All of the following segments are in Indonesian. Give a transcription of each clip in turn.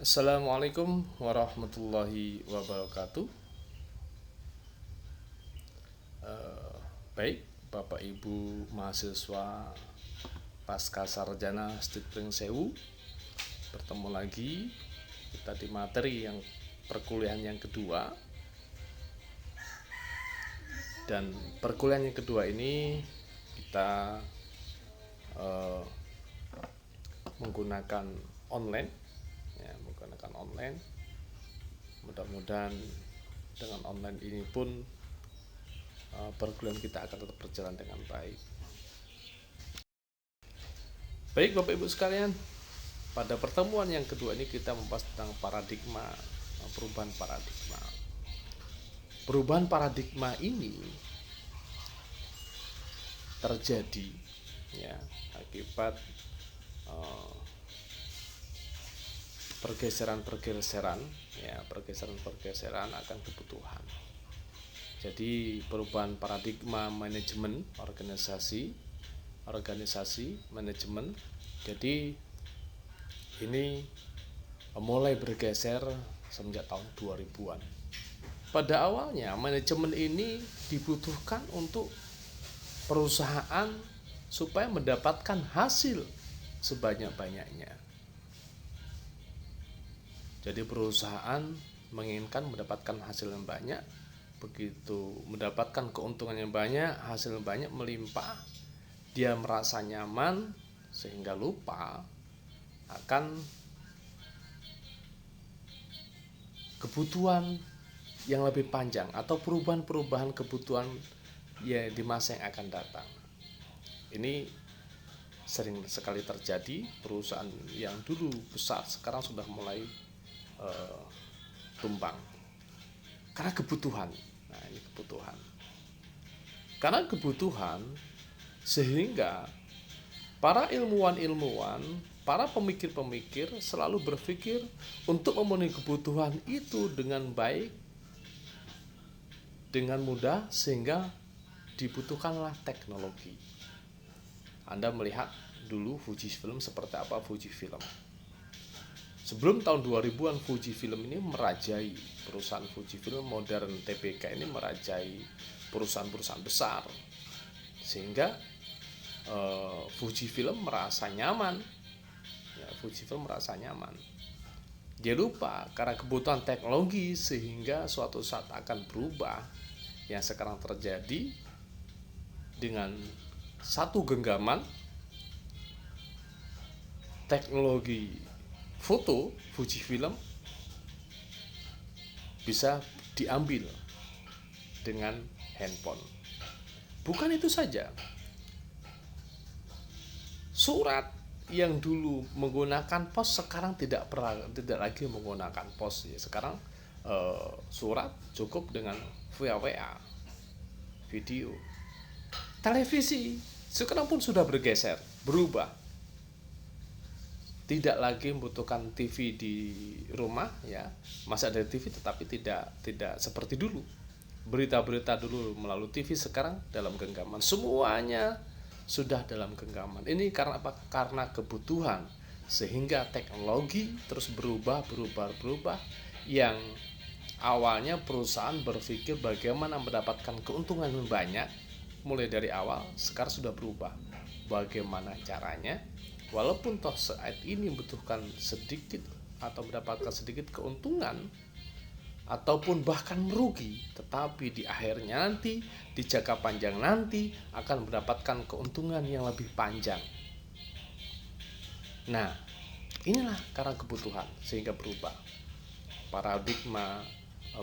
Assalamualaikum warahmatullahi wabarakatuh. Baik, Bapak Ibu mahasiswa Pasca Sarjana Stikpring Sewu, bertemu lagi kita di materi yang perkuliahan yang kedua. Dan perkuliahan yang kedua ini kita menggunakan online, ya, menggunakan online. Mudah-mudahan dengan online ini pun perkuliahan kita akan tetap berjalan dengan baik. Baik Bapak Ibu sekalian, pada pertemuan yang kedua ini kita membahas tentang paradigma, perubahan paradigma. Perubahan paradigma ini terjadi ya akibat pergeseran-pergeseran akan kebutuhan. Jadi perubahan paradigma manajemen organisasi manajemen. Jadi ini mulai bergeser semenjak tahun 2000-an. Pada awalnya manajemen ini dibutuhkan untuk perusahaan supaya mendapatkan hasil sebanyak-banyaknya. Jadi perusahaan menginginkan mendapatkan hasil yang banyak, begitu mendapatkan keuntungan yang banyak, hasil yang banyak melimpah, dia merasa nyaman sehingga lupa akan kebutuhan yang lebih panjang atau perubahan-perubahan kebutuhan ya di masa yang akan datang. Ini sering sekali terjadi, perusahaan yang dulu besar sekarang sudah mulai tumbang karena kebutuhan. Nah, ini kebutuhan. Karena kebutuhan sehingga para ilmuwan, para pemikir-pemikir selalu berpikir untuk memenuhi kebutuhan itu dengan baik, dengan mudah, sehingga dibutuhkanlah teknologi. Anda melihat dulu Fujifilm seperti apa Fujifilm. Sebelum tahun 2000-an Fujifilm ini merajai, perusahaan Fujifilm modern TBK ini merajai perusahaan-perusahaan besar. Sehingga Fujifilm merasa nyaman. Ya, Fujifilm merasa nyaman. Dia lupa karena kebutuhan teknologi sehingga suatu saat akan berubah. Yang sekarang terjadi dengan satu genggaman teknologi foto Fujifilm bisa diambil dengan handphone. Bukan itu saja, surat yang dulu menggunakan pos sekarang tidak lagi menggunakan pos. Sekarang surat cukup dengan via WA, video. Televisi sekarang pun sudah bergeser, berubah. Tidak lagi membutuhkan TV di rumah, ya, masih ada TV tetapi tidak seperti dulu. Berita-berita dulu melalui TV, sekarang dalam genggaman. Semuanya sudah dalam genggaman. Ini karena apa? Karena kebutuhan, sehingga teknologi terus berubah. Yang awalnya perusahaan berpikir bagaimana mendapatkan keuntungan yang banyak mulai dari awal, sekarang sudah berubah. Bagaimana caranya? Walaupun toh saat ini membutuhkan sedikit atau mendapatkan sedikit keuntungan ataupun bahkan merugi, tetapi di akhirnya nanti, di jangka panjang nanti akan mendapatkan keuntungan yang lebih panjang. Nah, inilah karena kebutuhan sehingga berubah. Paradigma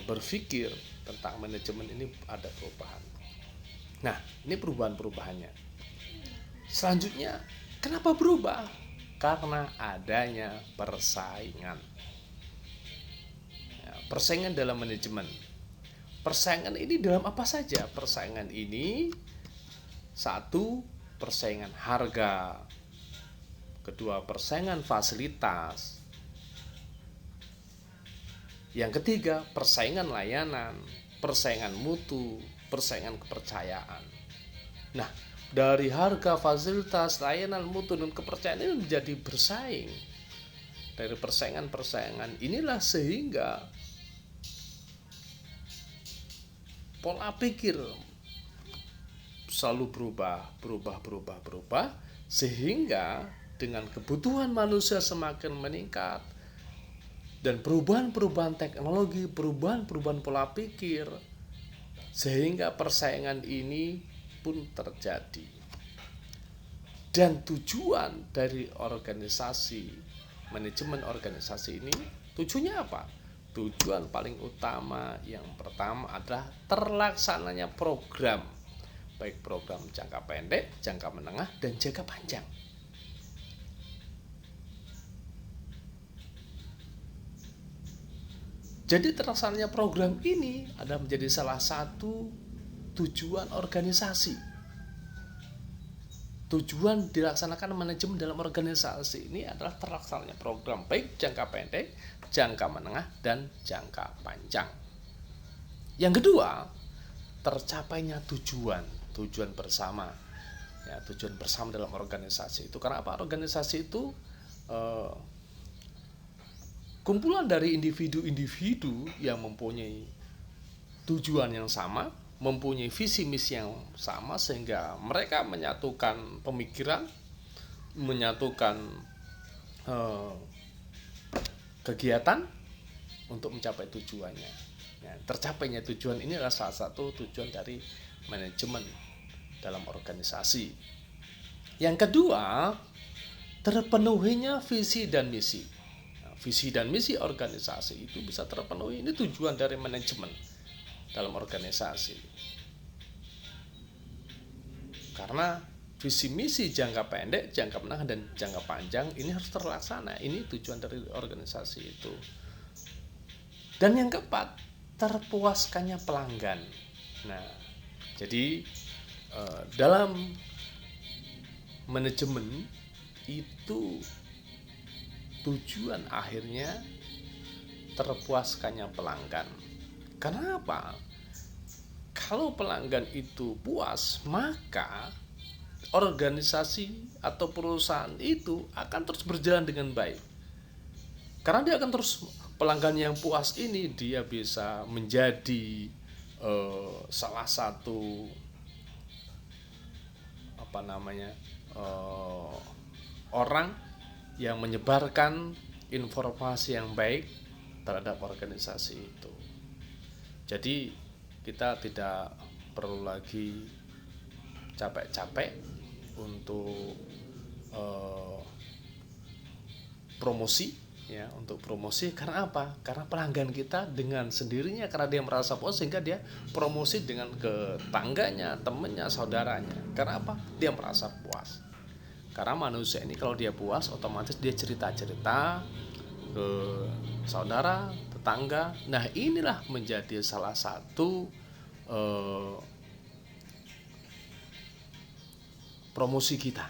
berpikir tentang manajemen ini ada perubahan. Nah, ini perubahan-perubahannya. Selanjutnya, kenapa berubah? Karena adanya persaingan. Ya, persaingan dalam manajemen. Persaingan ini dalam apa saja? Persaingan ini, satu, persaingan harga. Kedua, persaingan fasilitas. Yang ketiga, persaingan layanan, persaingan mutu, persaingan kepercayaan. Nah, dari harga, fasilitas, layanan, mutu, dan kepercayaan ini menjadi bersaing. dari persaingan-persaingan inilah sehingga pola pikir selalu berubah sehingga dengan kebutuhan manusia semakin meningkat dan perubahan-perubahan teknologi, perubahan-perubahan pola pikir, sehingga persaingan ini pun terjadi. Dan tujuan dari organisasi, manajemen organisasi ini, tujuannya apa? Tujuan paling utama yang pertama adalah terlaksananya program, baik program jangka pendek, jangka menengah, dan jangka panjang. Jadi terlaksananya program ini adalah menjadi salah satu tujuan organisasi. Tujuan dilaksanakan manajemen dalam organisasi ini adalah terlaksananya program baik jangka pendek, jangka menengah, dan jangka panjang. Yang kedua, tercapainya tujuan bersama. Ya, tujuan bersama dalam organisasi itu karena apa? Organisasi itu kumpulan dari individu-individu yang mempunyai tujuan yang sama, mempunyai visi misi yang sama, sehingga mereka menyatukan pemikiran, menyatukan kegiatan untuk mencapai tujuannya. Ya, tercapainya tujuan ini adalah salah satu tujuan dari manajemen dalam organisasi. Yang kedua, terpenuhinya visi dan misi. Visi dan misi organisasi itu bisa terpenuhi. Ini tujuan dari manajemen dalam organisasi. Karena visi misi jangka pendek, jangka menengah, dan jangka panjang ini harus terlaksana. Ini tujuan dari organisasi itu. Dan yang keempat, terpuaskannya pelanggan. Nah, jadi dalam manajemen itu tujuan akhirnya terpuaskannya pelanggan. Karena apa? Kalau pelanggan itu puas, maka organisasi atau perusahaan itu akan terus berjalan dengan baik. Karena dia akan terus, pelanggan yang puas ini dia bisa menjadi salah satu orang yang menyebarkan informasi yang baik terhadap organisasi itu. Jadi kita tidak perlu lagi capek-capek untuk promosi, ya, untuk promosi. Karena apa? Karena pelanggan kita dengan sendirinya, karena dia merasa puas, sehingga dia promosi dengan ke tangganya, temannya, saudaranya. Karena apa? Dia merasa puas. Karena manusia ini kalau dia puas, otomatis dia cerita-cerita ke saudara, tetangga. Nah, inilah menjadi salah satu promosi kita.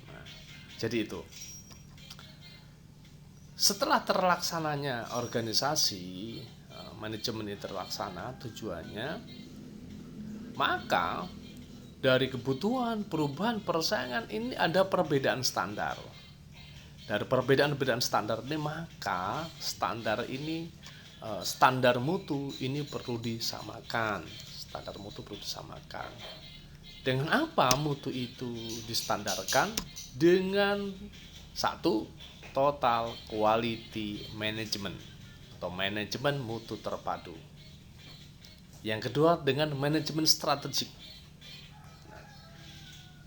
Nah, jadi itu. Setelah terlaksananya organisasi, manajemen ini terlaksana tujuannya, maka dari kebutuhan, perubahan, persaingan ini ada perbedaan standar. Dari perbedaan-perbedaan standar ini, maka standar ini, standar mutu ini perlu disamakan. Standar mutu perlu disamakan. Dengan apa mutu itu distandarkan? Dengan satu, total quality management atau manajemen mutu terpadu. Yang kedua, dengan manajemen strategik.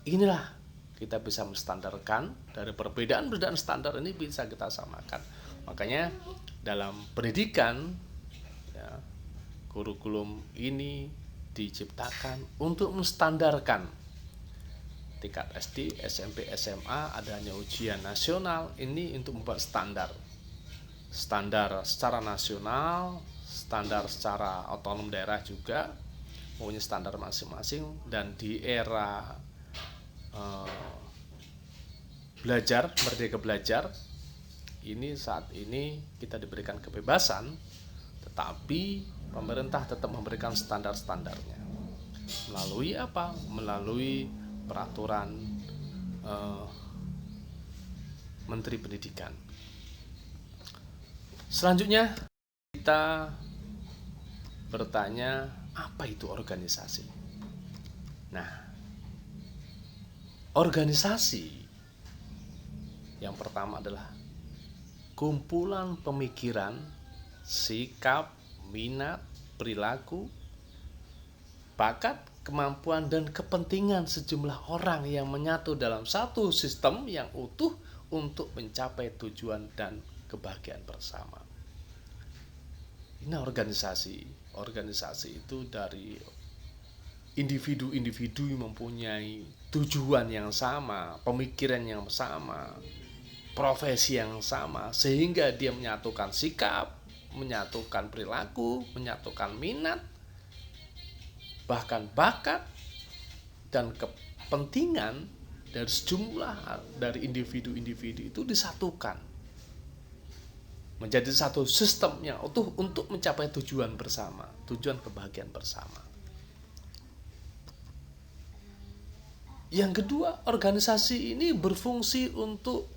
Inilah kita bisa menstandarkan, dari perbedaan-perbedaan standar ini bisa kita samakan. Makanya dalam pendidikan, ya, kurikulum ini diciptakan untuk menstandarkan tingkat SD, SMP, SMA, adanya ujian nasional ini untuk membuat standar secara nasional, standar secara otonom daerah juga punya standar masing-masing. Dan di era belajar, merdeka belajar ini, saat ini kita diberikan kebebasan, tetapi pemerintah tetap memberikan standar-standarnya. Melalui apa? Melalui peraturan Menteri Pendidikan. Selanjutnya kita bertanya, apa itu organisasi? Nah, organisasi yang pertama adalah kumpulan pemikiran, sikap, minat, perilaku, bakat, kemampuan, dan kepentingan sejumlah orang yang menyatu dalam satu sistem yang utuh untuk mencapai tujuan dan kebahagiaan bersama. Ini organisasi. Organisasi itu dari individu-individu yang mempunyai tujuan yang sama, pemikiran yang sama, profesi yang sama, sehingga dia menyatukan sikap, menyatukan perilaku, menyatukan minat, bahkan bakat dan kepentingan dari sejumlah dari individu-individu itu disatukan menjadi satu sistem yang utuh untuk mencapai tujuan bersama, tujuan kebahagiaan bersama. Yang kedua, organisasi ini berfungsi untuk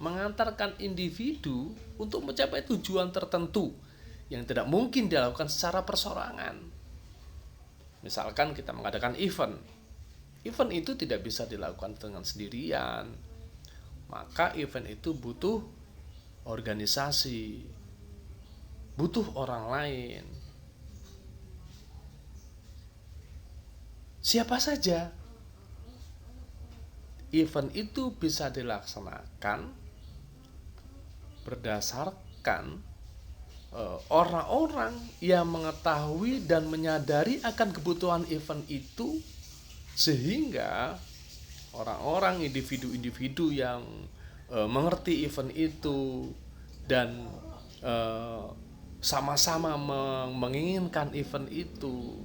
mengantarkan individu untuk mencapai tujuan tertentu yang tidak mungkin dilakukan secara perseorangan. Misalkan kita mengadakan event. Event itu tidak bisa dilakukan dengan sendirian. Maka event itu butuh organisasi, butuh orang lain. Siapa saja? Event itu bisa dilaksanakan berdasarkan orang-orang yang mengetahui dan menyadari akan kebutuhan event itu, sehingga orang-orang, individu-individu yang mengerti event itu dan sama-sama menginginkan event itu,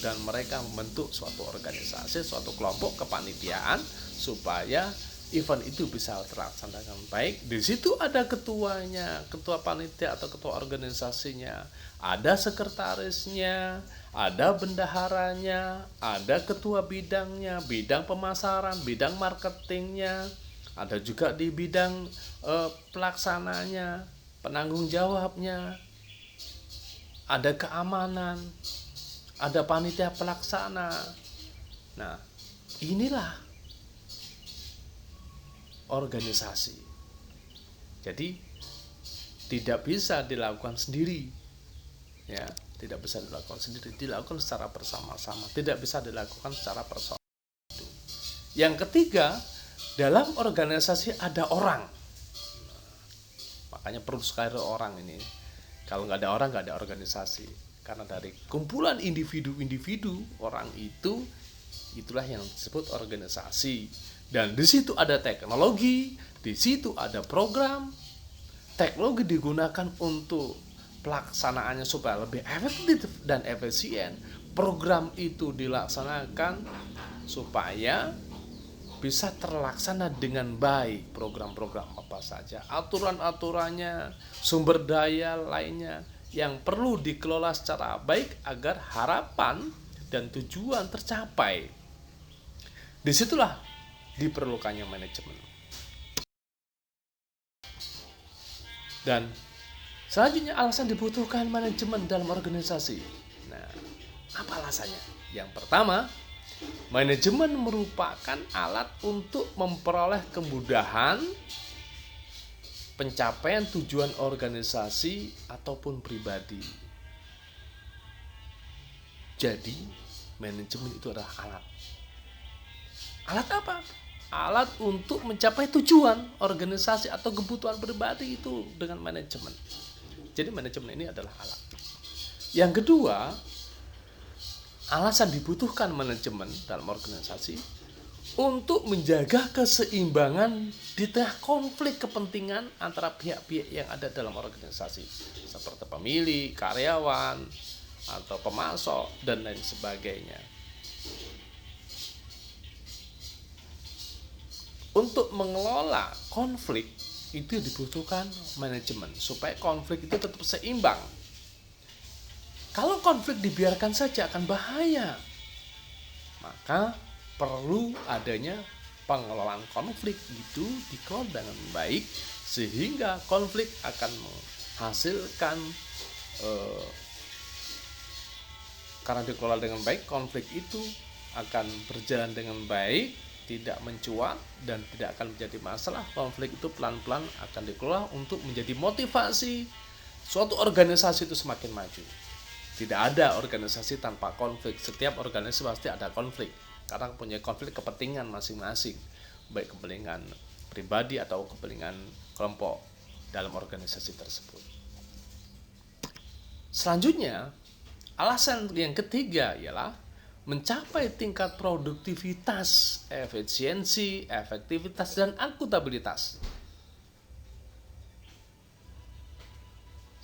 dan mereka membentuk suatu organisasi, suatu kelompok kepanitiaan supaya event itu bisa terlaksana dengan baik. Di situ ada ketuanya, ketua panitia atau ketua organisasinya, ada sekretarisnya, ada bendaharanya, ada ketua bidangnya, bidang pemasaran, bidang marketingnya, ada juga di bidang pelaksananya, penanggung jawabnya, ada keamanan, ada panitia pelaksana. Nah, inilah organisasi. Jadi tidak bisa dilakukan sendiri, ya, tidak bisa dilakukan sendiri, dilakukan secara bersama-sama, tidak bisa dilakukan secara personal. Yang ketiga, dalam organisasi ada orang. Makanya perlu sekali orang ini. Kalau nggak ada orang, nggak ada organisasi. Karena dari kumpulan individu-individu orang itu, itulah yang disebut organisasi. Dan di situ ada teknologi, di situ ada program. Teknologi digunakan untuk pelaksanaannya supaya lebih efektif dan efisien. Program itu dilaksanakan supaya bisa terlaksana dengan baik. Program-program apa saja, aturan-aturannya, sumber daya lainnya yang perlu dikelola secara baik agar harapan dan tujuan tercapai. Disitulah diperlukannya manajemen. Dan selanjutnya, alasan dibutuhkan manajemen dalam organisasi. Nah, apa alasannya? Yang pertama, manajemen merupakan alat untuk memperoleh kemudahan pencapaian tujuan organisasi ataupun pribadi. Jadi, manajemen itu adalah alat. Alat apa? Alat untuk mencapai tujuan organisasi atau kebutuhan pribadi itu dengan manajemen. Jadi manajemen ini adalah alat. Yang kedua, alasan dibutuhkan manajemen dalam organisasi untuk menjaga keseimbangan di tengah konflik kepentingan antara pihak-pihak yang ada dalam organisasi, seperti pemilik, karyawan, atau pemasok, dan lain sebagainya. Untuk mengelola konflik itu dibutuhkan manajemen supaya konflik itu tetap seimbang. Kalau konflik dibiarkan saja akan bahaya. Maka perlu adanya pengelolaan konflik itu dikelola dengan baik sehingga konflik akan menghasilkan karena dikelola dengan baik, konflik itu akan berjalan dengan baik, tidak mencuat dan tidak akan menjadi masalah. Konflik itu pelan-pelan akan dikelola untuk menjadi motivasi suatu organisasi itu semakin maju. Tidak ada organisasi tanpa konflik. Setiap organisasi pasti ada konflik karena punya konflik kepentingan masing-masing, baik kepentingan pribadi atau kepentingan kelompok dalam organisasi tersebut. Selanjutnya, alasan yang ketiga ialah mencapai tingkat produktivitas, efisiensi, efektivitas, dan akuntabilitas.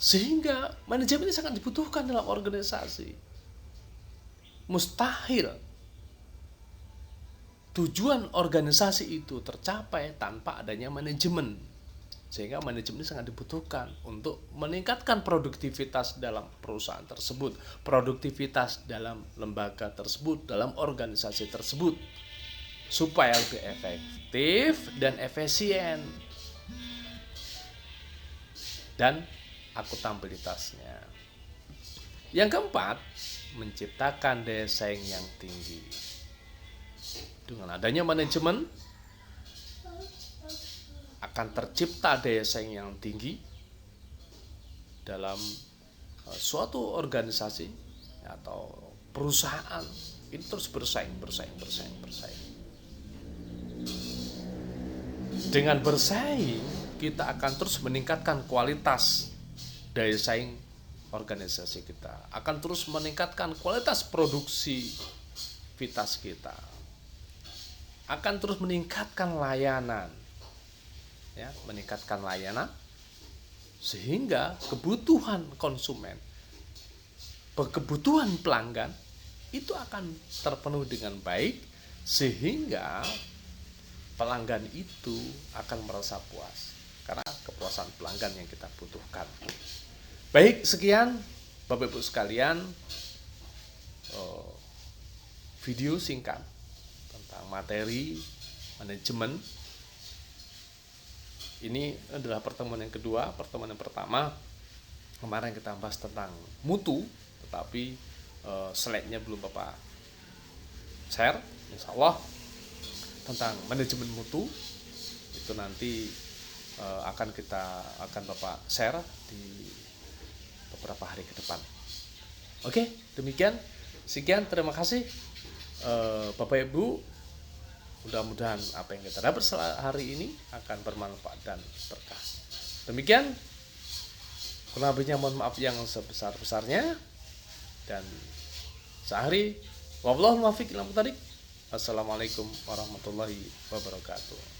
Sehingga manajemen ini sangat dibutuhkan dalam organisasi. Mustahil tujuan organisasi itu tercapai tanpa adanya manajemen. Sehingga manajemen ini sangat dibutuhkan untuk meningkatkan produktivitas dalam perusahaan tersebut, produktivitas dalam lembaga tersebut, dalam organisasi tersebut, supaya lebih efektif dan efisien, dan akuntabilitasnya. Yang keempat, menciptakan daya saing yang tinggi. Dengan adanya manajemen akan tercipta daya saing yang tinggi dalam suatu organisasi atau perusahaan. Ini terus bersaing. Dengan bersaing, kita akan terus meningkatkan kualitas daya saing organisasi kita, akan terus meningkatkan kualitas produksivitas kita, akan terus meningkatkan layanan, ya, meningkatkan layanan sehingga kebutuhan konsumen, kebutuhan pelanggan itu akan terpenuhi dengan baik, sehingga pelanggan itu akan merasa puas karena kepuasan pelanggan yang kita butuhkan. Baik, sekian Bapak Ibu sekalian video singkat tentang materi manajemen. Ini adalah pertemuan yang kedua. Pertemuan yang pertama kemarin kita bahas tentang mutu, tetapi slide-nya belum Bapak share. Insya Allah tentang manajemen mutu itu nanti akan Bapak share di beberapa hari ke depan. Oke, demikian. Sekian, terima kasih Bapak Ibu. Mudah-mudahan apa yang kita dapat hari ini akan bermanfaat dan berkah. Demikian, kurang lebihnya mohon maaf yang sebesar-besarnya, dan sehari wabillahi taufiq wal hidayah. Wassalamualaikum warahmatullahi wabarakatuh.